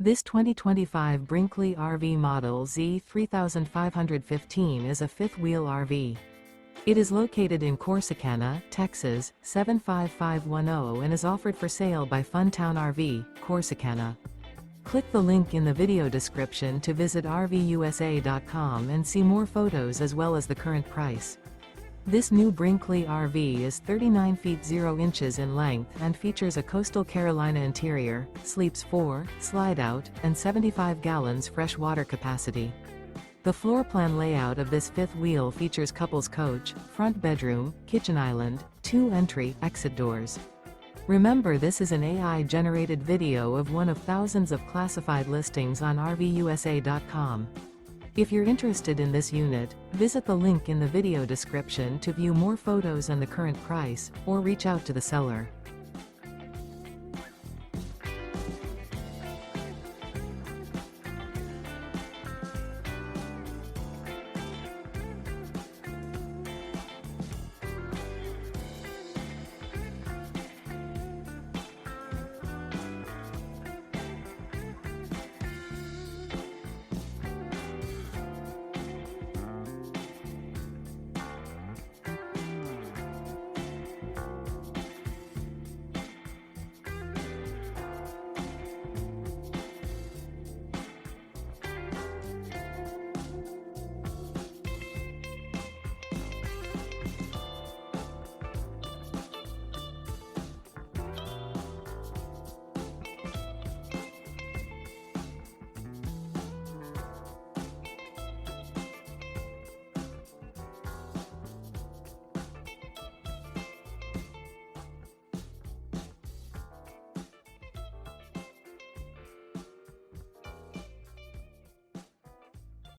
This 2025 Brinkley RV Model Z 3515 is a fifth-wheel RV. It is located in Corsicana, Texas, 75510 and is offered for sale by Funtown RV, Corsicana. Click the link in the video description to visit RVUSA.com and see more photos as well as the current price. This new Brinkley RV is 39 feet 0 inches in length and features a Coastal Carolina interior, sleeps 4, slide-out, and 75 gallons fresh water capacity. The floor plan layout of this fifth wheel features couples coach, front bedroom, kitchen island, 2 entry/exit doors. Remember, this is an AI-generated video of one of thousands of classified listings on RVUSA.com. If you're interested in this unit, visit the link in the video description to view more photos and the current price, or reach out to the seller.